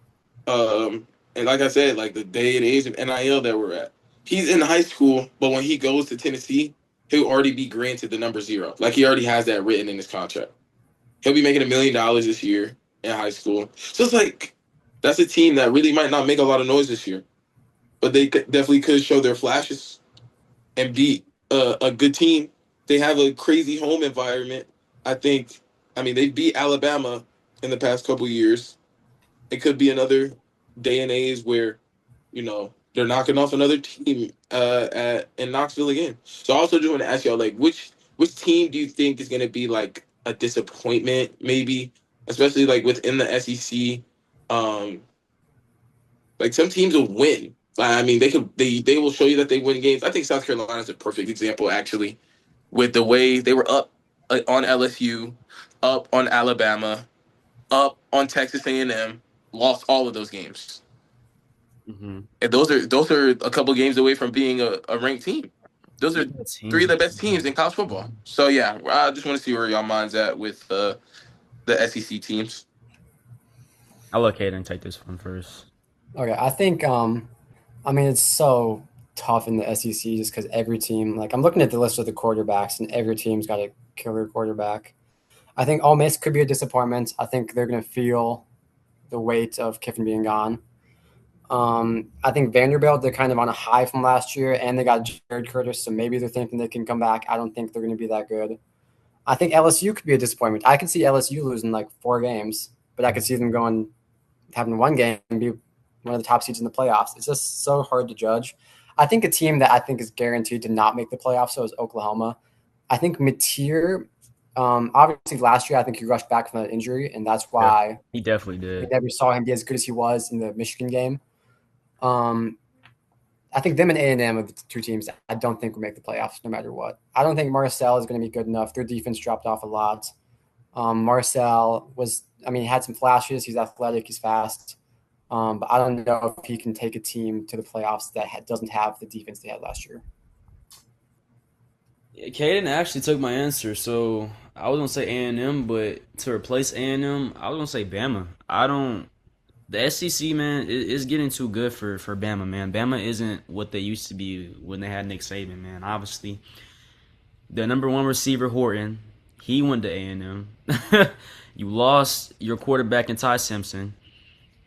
And like I said, like the day and age of NIL that we're at, he's in high school, but when he goes to Tennessee, he'll already be granted the number 0. Like he already has that written in his contract. He'll be making $1 million this year in high school. So it's like that's a team that really might not make a lot of noise this year, but they definitely could show their flashes and beat a good team. They have a crazy home environment. I think. I mean, they beat Alabama in the past couple years. It could be another day and age where, they're knocking off another team in Knoxville again. So I also just want to ask y'all, like, which team do you think is going to be like a disappointment, maybe, especially like within the SEC? Um, like some teams will win. I mean, they will show you that they win games. I think South Carolina is a perfect example, actually, with the way they were up on LSU, up on Alabama, up on Texas A&M, lost all of those games. Mhm. And those are a couple games away from being a ranked team. Those are Yeah, three teams. of the best teams in college football. So yeah, I just want to see where y'all minds at with the SEC teams. I'll let Kaden take this one first. Okay, I think I mean it's so tough in the SEC just because every team, like I'm looking at the list of the quarterbacks and every team's got a killer quarterback. I think Ole Miss could be a disappointment. I think they're going to feel the weight of Kiffin being gone. I think Vanderbilt, they're kind of on a high from last year, and they got Jared Curtis, so maybe they're thinking they can come back. I don't think they're going to be that good. I think LSU could be a disappointment. I could see LSU losing like 4 games, but I could see them going having one game and be one of the top seeds in the playoffs. It's just so hard to judge. I think a team that I think is guaranteed to not make the playoffs so is Oklahoma. I think Mateer, obviously last year I think he rushed back from an injury, and that's Yeah, why he definitely we did. never saw him be as good as he was in the Michigan game. Um, I think them and A&M are the two teams that I don't think will make the playoffs no matter what. I don't think Marcel is going to be good enough. Their defense dropped off a lot. Marcel he had some flashes. He's athletic. He's fast. But I don't know if he can take a team to the playoffs that doesn't have the defense they had last year. Yeah, Kaden actually took my answer, so I was gonna say A&M, but to replace A&M, I was gonna say Bama. I don't. The SEC, man, is getting too good for Bama, man. Bama isn't what they used to be when they had Nick Saban, man. Obviously, the number one receiver, Horton, he went to A&M. You lost your quarterback in Ty Simpson.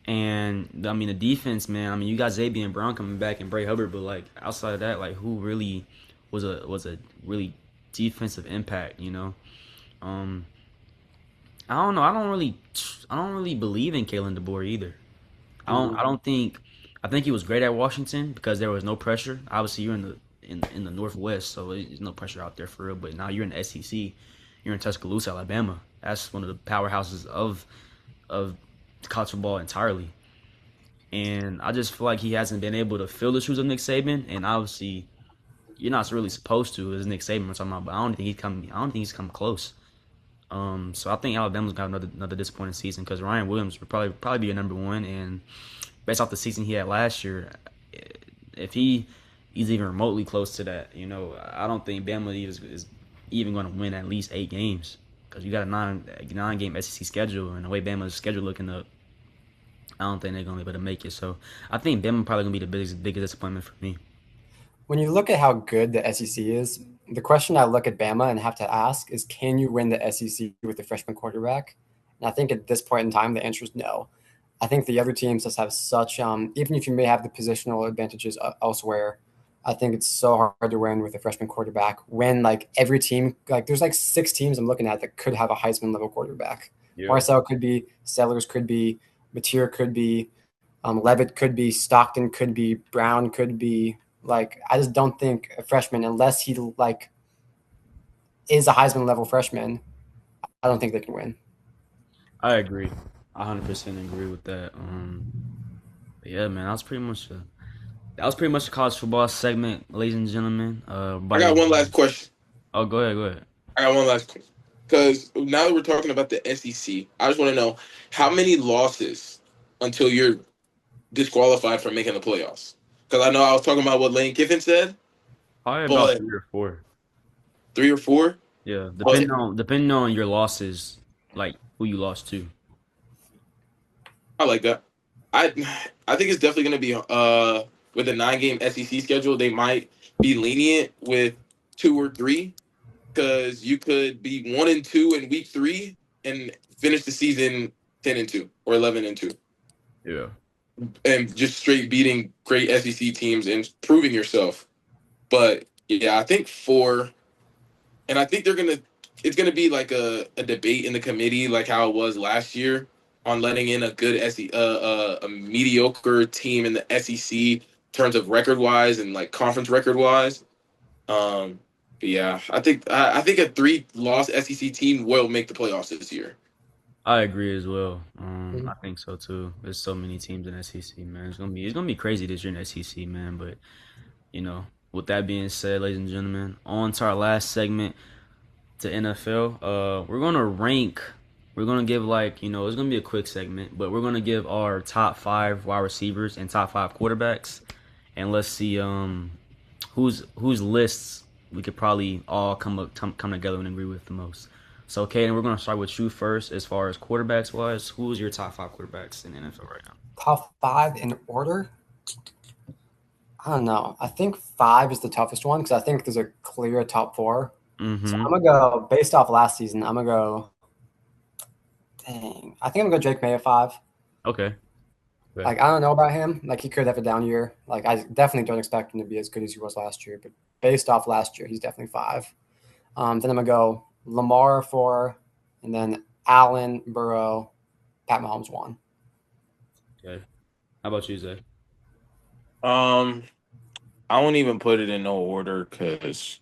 And I mean the defense, man. I mean you got Xavier Brown coming back and Bray Hubbard, but like outside of that, like who really was a really defensive impact, you know? Um, I don't know. I don't really believe in Kalen DeBoer either. I don't think. I think he was great at Washington because there was no pressure. Obviously, you're in the Northwest, so there's no pressure out there for real. But now you're in the SEC. You're in Tuscaloosa, Alabama. That's one of the powerhouses of college football entirely. And I just feel like he hasn't been able to fill the shoes of Nick Saban. And obviously, you're not really supposed to, as Nick Saban we're talking about. But I don't think he's come close. So I think Alabama's got another disappointing season because Ryan Williams would probably be a number one. And based off the season he had last year, if he's even remotely close to that, I don't think Bama is even going to win at least 8 games because you got a nine game SEC schedule, and the way Bama's schedule looking up, I don't think they're gonna be able to make it. So I think Bama probably gonna be the biggest disappointment for me. When you look at how good the SEC is, the question I look at Bama and have to ask is, can you win the SEC with the freshman quarterback? And I think at this point in time, the answer is no. I think the other teams just have such, even if you may have the positional advantages elsewhere, I think it's so hard to win with a freshman quarterback when like every team, like there's like 6 teams I'm looking at that could have a Heisman level quarterback. Yeah. Marcel could be, Sellers could be, Mateer could be, Levitt could be, Stockton could be, Brown could be. Like, I just don't think a freshman, unless he like is a Heisman level freshman, I don't think they can win. I agree. I 100% agree with that. But yeah, man, that was pretty much the college football segment, ladies and gentlemen. I got one last question. Oh, go ahead, go ahead. I got one last question. Because now that we're talking about the SEC, I just want to know how many losses until you're disqualified from making the playoffs. Because I know I was talking about what Lane Kiffin said, Probably about but 3 or 4. 3 or 4. Yeah, But depending on your losses, like who you lost to. I like that. I I think it's definitely going to be with a 9 game SEC schedule, they might be lenient with 2 or 3 because you could be 1-2 in week 3 and finish the season 10-2 or 11-2, Yeah. and just straight beating great SEC teams and proving yourself. But yeah, I think 4, and I think it's gonna be like a debate in the committee, like how it was last year, on letting in a good a mediocre team in the SEC in terms of record wise and like conference record wise. Um, but yeah, I think a 3-loss SEC team will make the playoffs this year. I agree as well. I Mhm. think so too. There's so many teams in SEC, man. It's gonna be crazy this year in SEC, man. But with that being said, ladies and gentlemen, on to our last segment, to NFL. We're gonna rank. We're gonna give it's gonna be a quick segment, but we're gonna give our top 5 wide receivers and top 5 quarterbacks, and let's see whose lists we could probably all come together and agree with the most. So, Kaden, we're gonna start with you first. As far as quarterbacks wise, who's your top 5 quarterbacks in the NFL right now? Top 5 in order? I don't know. I think 5 is the toughest one because I think there's a clear top 4. So Mm-hmm. I'm gonna go based off last season. I'm gonna go. Dang, I think I'm gonna go Drake May at 5. Okay. Okay. Like, I don't know about him. Like, he could have a down year. Like, I definitely don't expect him to be as good as he was last year. But based off last year, he's definitely 5. Then I'm gonna go Lamar 4, and then Allen, Burrow, Pat Mahomes 1. Okay. How about you, Zay? Um, I won't even put it in no order because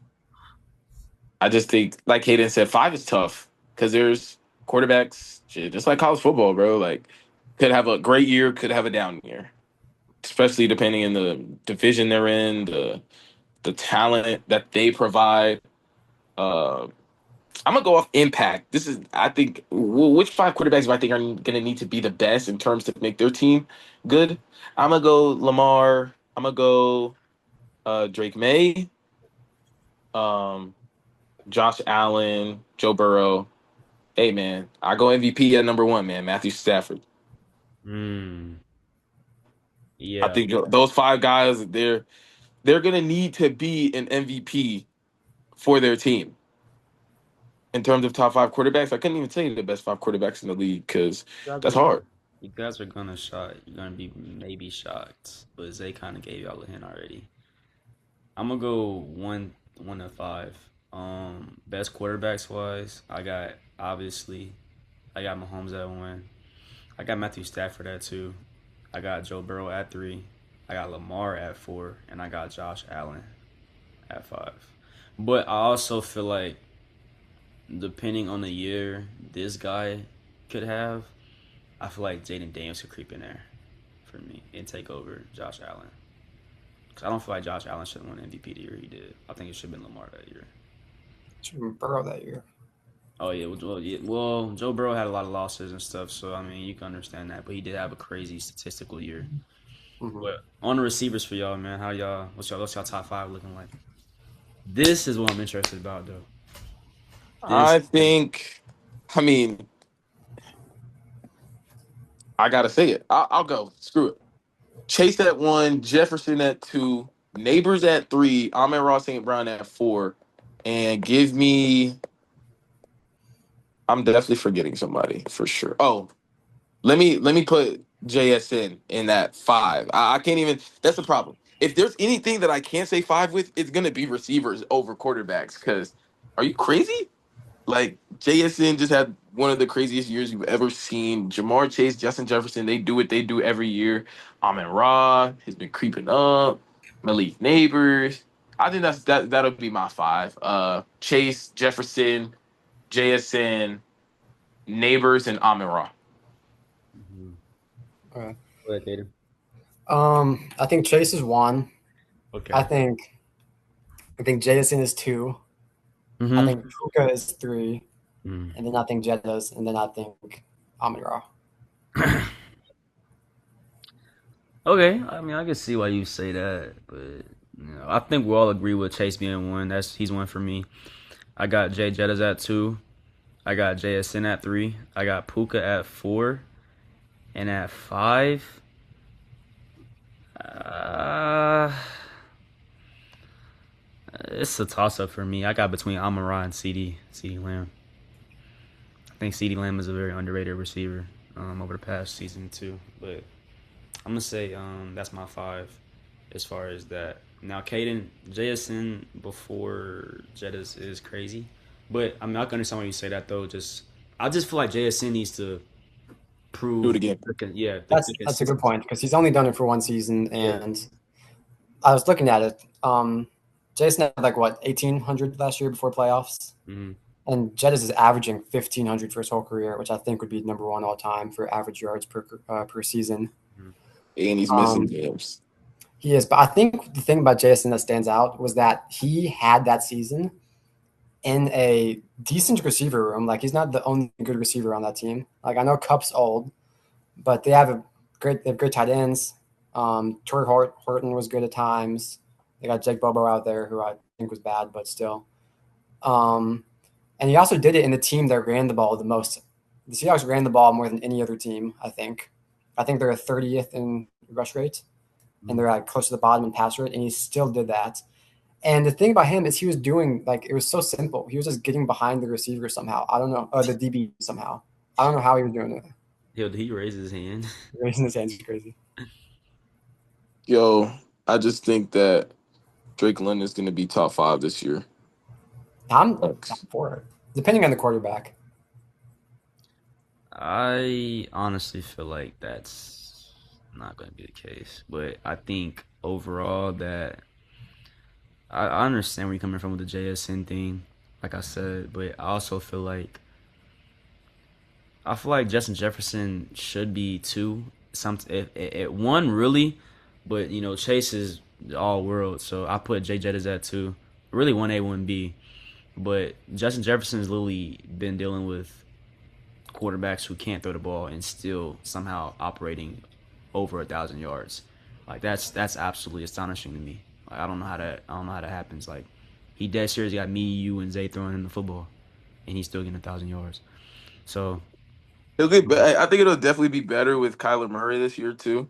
I just think, like Hayden said, 5 is tough because there's quarterbacks, shit, just like college football, bro. Like, could have a great year, could have a down year, especially depending in the division they're in, the talent that they provide. Uh, I'm gonna go off impact. This is, I think, which 5 quarterbacks do I think are gonna need to be the best in terms to make their team good? I'm gonna go Lamar. I'm gonna go Drake May, um, Josh Allen, Joe Burrow. Hey man, I go MVP at number 1, man. Matthew Stafford. Mm, I yeah. think those five guys, they're gonna need to be an MVP for their team in terms of top five quarterbacks. I couldn't even tell you the best five quarterbacks in the league because You guys that's are, hard. you guys are gonna shock. You're gonna be maybe shocked, but Zay kind of gave y'all a hint already. I'm gonna go one to five. Best quarterbacks wise, I got obviously I got Mahomes at one. I got Matthew Stafford at two. I got Joe Burrow at three. I got Lamar at four, and I got Josh Allen at five. But I also feel like depending on the year this guy could have, I feel like Jaden Daniels could creep in there for me and take over Josh Allen. Because I don't feel like Josh Allen should have won MVP the year he did. I think it should have been Lamar that year. Should have been Burrow that year. Oh yeah, well, Joe Burrow had a lot of losses and stuff, so I mean you can understand that. But he did have a crazy statistical year. Mm-hmm. But on the receivers for y'all, man, what's y'all top five looking like? This is what I'm interested about though. This I think, I mean, I gotta say it. I'll go. Screw it. Chase at one, Jefferson at two, Neighbors at three, Amon-Ra St. Brown at four, and give me. I'm definitely forgetting somebody for sure. Oh, let me put JSN in that five. I can't even. That's the problem. If there's anything that I can't say five with, it's gonna be receivers over quarterbacks. Because are you crazy? Like JSN just had one of the craziest years you've ever seen. Jamar Chase, Justin Jefferson, they do what they do every year. Amon Ra has been creeping up. Malik Neighbors. I think that'll be my five. Chase, Jefferson, JSN, Neighbors, and Amon Ra. Mhm. Okay. Go ahead, Tatum. I think Chase is one. I Okay. think I think Jason is two. I Mm-hmm. think Puka is three, Mm. and then I think Jettas, and then I think Amira. Okay, I mean I can see why you say that, but I think we all agree with Chase being one. He's one for me. I got Jay Jettas at two. I got JSN at three. I got Puka at four, and at five. Uh, it's a toss up for me. I got between Amon-Ra and CD Lamb. I think CD Lamb is a very underrated receiver over the past season too. But I'm gonna say that's my five as far as that. Now, Caden JSN before Jettas is crazy, but I mean I can understand why you say that though. I just feel like JSN needs to Do it prove, again. the That's a good consistency. point because he's only done it for one season, Yeah. and I was looking at it. Jason had like what 1,800 last year before playoffs, Mm-hmm. and Jettas is averaging 1,500 for his whole career, which I think would be number one all time for average yards per season. And he's missing Um, games. he is, but I think the thing about Jason that stands out was that he had that season in a decent receiver room. Like he's not the only good receiver on that team. Like I know Cup's old, but they have great tight ends. Torrey Horton was good at times. They got Jake Bobo out there, who I think was bad, but still. Um, and he also did it in the team that ran the ball the most. The Seahawks ran the ball more than any other team, I think. I think they're 30th in rush rate, and they're like close to the bottom in pass rate, and he still did that. And the thing about him is he was doing like it was so simple. He was just getting behind the receiver somehow. I don't know, the DB somehow. I don't know how he was doing it. Yo, did he raise his hand? Raising his hands is crazy. Yo, I just think that Drake London is going to be top five this year. I'm Thanks. for it, depending on the quarterback. I honestly feel like that's not going to be the case, but I think overall that I understand where you're coming from with the JSN thing, like I said, but I feel like Justin Jefferson should be two. At one really, but Chase is all world, so I put Jay Jettas at two. Really one A one B, but Justin Jefferson's literally been dealing with quarterbacks who can't throw the ball and still somehow operating over 1,000 yards. Like that's absolutely astonishing to me. Like I don't know how that happens. Like he dead serious got me, you, and Zay throwing him the football, and he's still getting 1,000 yards. So I think it'll definitely be better with Kyler Murray this year too.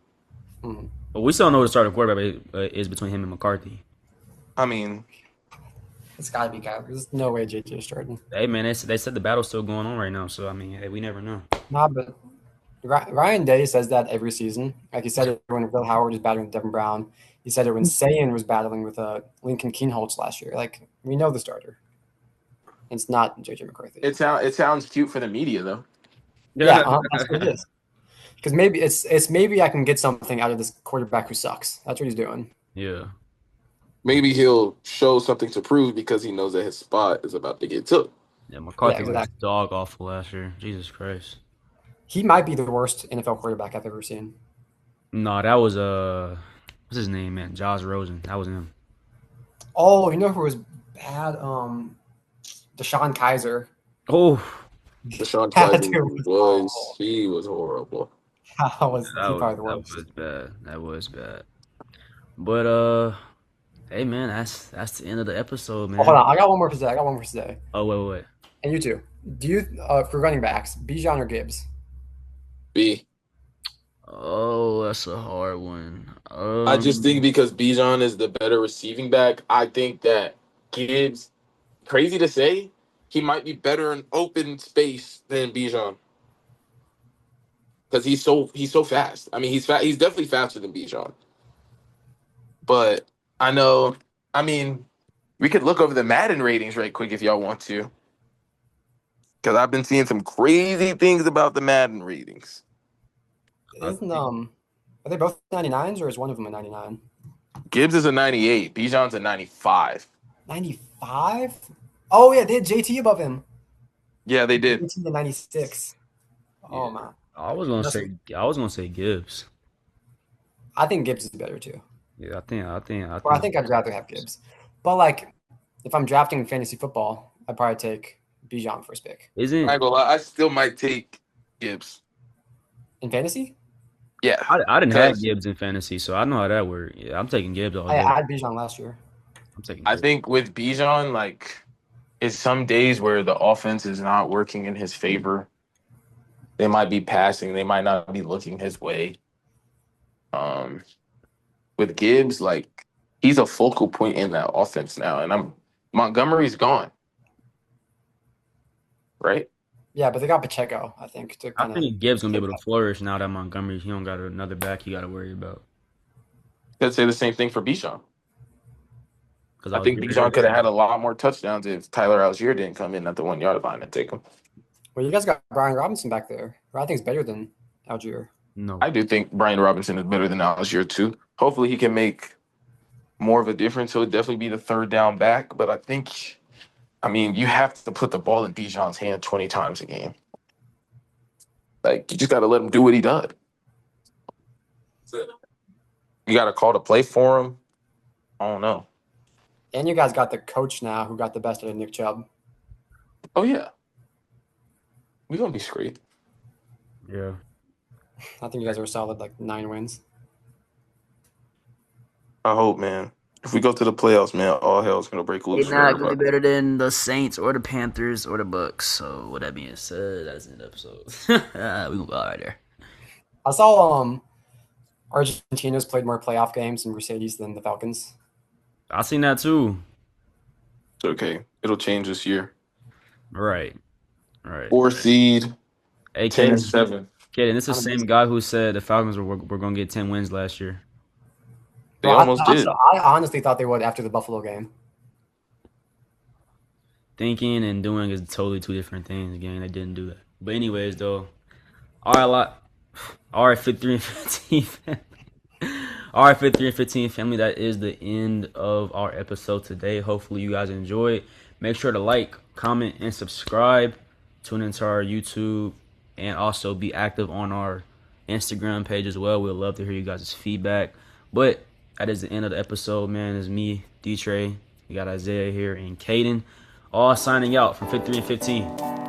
Mhm. But we still don't know who the starting quarterback is between him and McCarthy. I mean, It's got to be Kyler. There's no way JJ starting. Hey man, they said the battle's still going on right now, so I mean, hey, we never know. Nah, but Ryan Day says that every season. Like he said it when Bill Howard was battling with Devin Brown. He said it when Sayan was battling with Lincoln Keenholz last year. Like we know the starter. It's not JJ McCarthy. it sounds cute for the media though. Yeah, that's what it is. Because maybe it's maybe I can get something out of this quarterback who sucks. That's what he's doing. Yeah. Maybe he'll show something to prove because he knows that his spot is about to get took. Yeah, McCarthy was exactly. dog awful last year. Jesus Christ. He might be the worst NFL quarterback I've ever seen. No, that was what's his name, man? Josh Rosen. That was him. Oh, you know who was bad? Deshaun Kaiser. Oh, Deshaun That Kaiser dude was awful. he was horrible. That was that he was probably the that worst. was bad. That was bad. But hey man, that's the end of the episode, man. Oh, hold on, I got one more for today. Oh wait. And you too. Do you for running backs, Bijan or Gibbs? B. Oh, that's a hard one. I just think because Bijan is the better receiving back, I think that Gibbs, crazy to say, he might be better in open space than Bijan. Because he's so fast. I mean, he's definitely faster than Bijan. But I know, I mean, we could look over the Madden ratings right quick if y'all want to. Because I've been seeing some crazy things about the Madden ratings. Isn't are they both 99s or is one of them a 99? Gibbs is a 98. Bijan's a 95. 95? Oh yeah, they had JT above him. Yeah, they did. JT to 96. Oh Yeah. man. I was gonna say Gibbs. I think Gibbs is better too. Yeah, Well, I think I'd rather have Gibbs. But like if I'm drafting fantasy football, I'd probably take Bijan first pick. isn't I ain't gonna lie, I still might take Gibbs. In fantasy? Yeah. I didn't have Gibbs in fantasy, so I know how that works. Yeah, I'm taking Gibbs all I day. had Bijan last year. I'm taking I Gibbs. think with Bijan, like, it's some days where the offense is not working in his favor. They might be passing, they might not be looking his way. With Gibbs, like, he's a focal point in that offense now, and Montgomery's gone, right? Yeah, but they got Pacheco, I think, to I kind of. think Gibbs gonna be able to flourish now that Montgomery he don't got another back he got to worry about. Could say the same thing for Bijan. Because I think Bijan could have had a lot more touchdowns if Tyler Algier didn't come in at the 1 yard line and take him. Well, you guys got Brian Robinson back there, who I think is better than Algier. No, I do think Brian Robinson is better than Algier too. Hopefully he can make more of a difference. He'll definitely be the third down back. But I mean, you have to put the ball in Bijan's hand 20 times a game. Like, you just got to let him do what he does. You got to call the play for him. I don't know. And you guys got the coach now who got the best out of Nick Chubb. Oh, yeah. We're going to be straight. yeah. I think you guys are a solid, 9 wins. I hope, man. If we go to the playoffs, man, all hell's going to break loose. They're not gonna be better than the Saints or the Panthers or the Bucks. So with that being said, that's the end of the episode. We gonna go right there. I saw Argentina's played more playoff games in Mercedes than the Falcons. I seen that too. It's okay. It'll change this year. Right. 4 seed, Hey, 10-7. Kaden, this is the same guy who said the Falcons were going to get 10 wins last year. They almost did. I honestly thought they would after the Buffalo game. Thinking and doing is totally two different things. Again, they didn't do that. But anyways, though, all right, 53 and 15. All right, 53 and 15 family, that is the end of our episode today. Hopefully you guys enjoyed. Make sure to like, comment, and subscribe. Tune into our YouTube and also be active on our Instagram page as well. We'd love to hear you guys' feedback. But that is the end of the episode, man. It's me, D-Trey. We got Isaiah here and Caden. All signing out from 53 and 15.